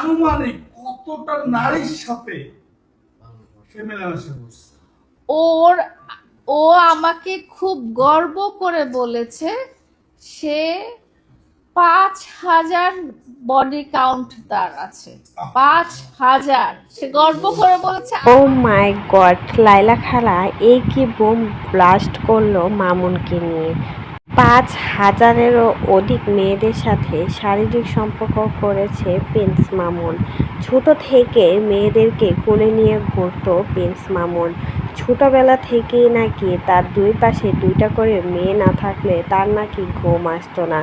আনুমানিক কতটা নারীর সাথে সে মেলামেশা করছে? ওর ও আমাকে খুব গর্ব করে বলেছে সে 5,000 বডি কাউন্ট তার আছে। 5,000 সে গর্ব করে বলেছে। ও মাই গড, লাইলা খালা এই কি বোম ব্লাস্ট করলো মামুনকে নিয়ে। 5,000-এরও অধিক মেয়েদের সাথে শারীরিক সম্পর্ক করেছে প্রিন্স মামুন। ছোট থেকে মেয়েদেরকে কোলে নিয়ে ঘুরতো প্রিন্স মামুন। ছোটবেলা থেকেই নাকি তার দুই পাশে দুইটা করে মেয়ে না থাকলে তার নাকি ঘুম আসতো না।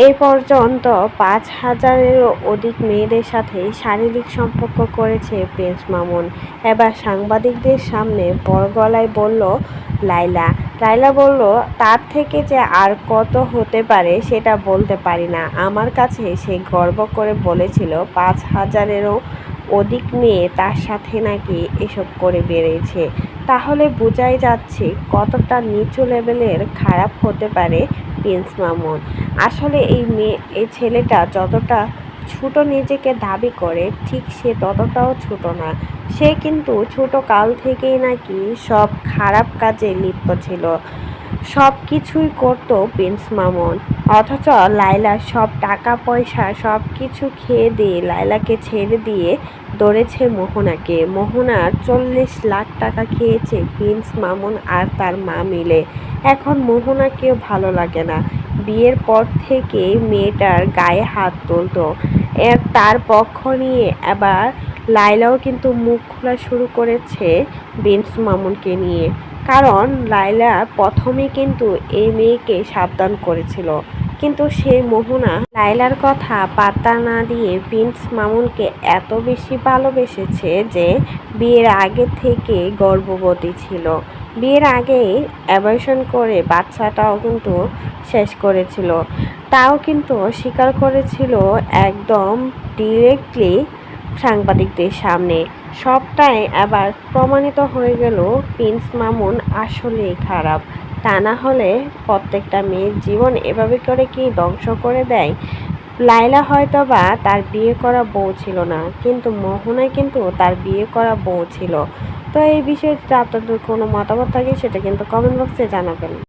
এই পর্যন্ত 5,000-এরও অধিক মেয়েদের সাথে শারীরিক সম্পর্ক করেছে প্রিন্স মামুন। এবার সাংবাদিকদের সামনে বড় গলায় বলল লাইলা বলল, তার থেকে যে আর কত হতে পারে সেটা বলতে পারি না। আমার কাছে সে গর্ব করে বলেছিল 5,000-এরও অধিক মেয়ে তার সাথে নাকি এসব করে বেরিয়েছে। তাহলে বোঝাই যাচ্ছে কতটা নিচু লেভেলের খারাপ হতে পারে প্রিন্স মামুন। আসলে এই ছেলেটা যতটা ছোট নিজেকে দাবি করে ঠিক সে ততটাও ছোট না। সে কিন্তু ছোট কাল থেকেই নাকি সব খারাপ কাজে লিপ্ত ছিল। সব কিছুই করতো প্রিন্স মামুন। অথচ লাইলা সব টাকা পয়সা সব কিছু খেয়ে দিয়ে লাইলাকে ছেড়ে দিয়ে ধরেছে মোহনাকে। মোহনার 40 লাখ টাকা খেয়েছে প্রিন্স মামুন আর তার মা মিলে। এখন মোহনাকেও ভালো লাগে না। বিয়ের পর থেকে মেয়েটার গায়ে হাত তুলতো। তার পক্ষ নিয়ে এবার লাইলাও কিন্তু মুখ খোলা শুরু করেছে প্রিন্স মামুনকে নিয়ে। কারণ লাইলা প্রথমে কিন্তু এই মেয়েকে সাবধান করেছিল, কিন্তু সেই মোহনা লাইলার কথা পাত্তা না দিয়ে প্রিন্স মামুনকে এত বেশি ভালোবেসেছে যে বিয়ের আগে থেকে গর্ভবতী ছিল। বিয়ের আগেই অ্যাবর্শন করে বাচ্চাটাও কিন্তু শেষ করেছিল। তাও কিন্তু স্বীকার করেছিল একদম ডিরেক্টলি সাংবাদিকদের সামনে। সবটাই আবার প্রমাণিত হয়ে গেল প্রিন্স মামুন আসলেই খারাপ। তা না হলে প্রত্যেকটা মেয়ের জীবন এভাবে করে কি ধ্বংস করে দেয়? লাইলা হয়তো বা তার বিয়ে করা বউ ছিল না, কিন্তু মোহনা কিন্তু তার বিয়ে করা বউ ছিল। তো এই বিষয়ে যদি আপনাদের কোনো মতামত থাকে সেটা কিন্তু কমেন্ট বক্সে জানাবেন।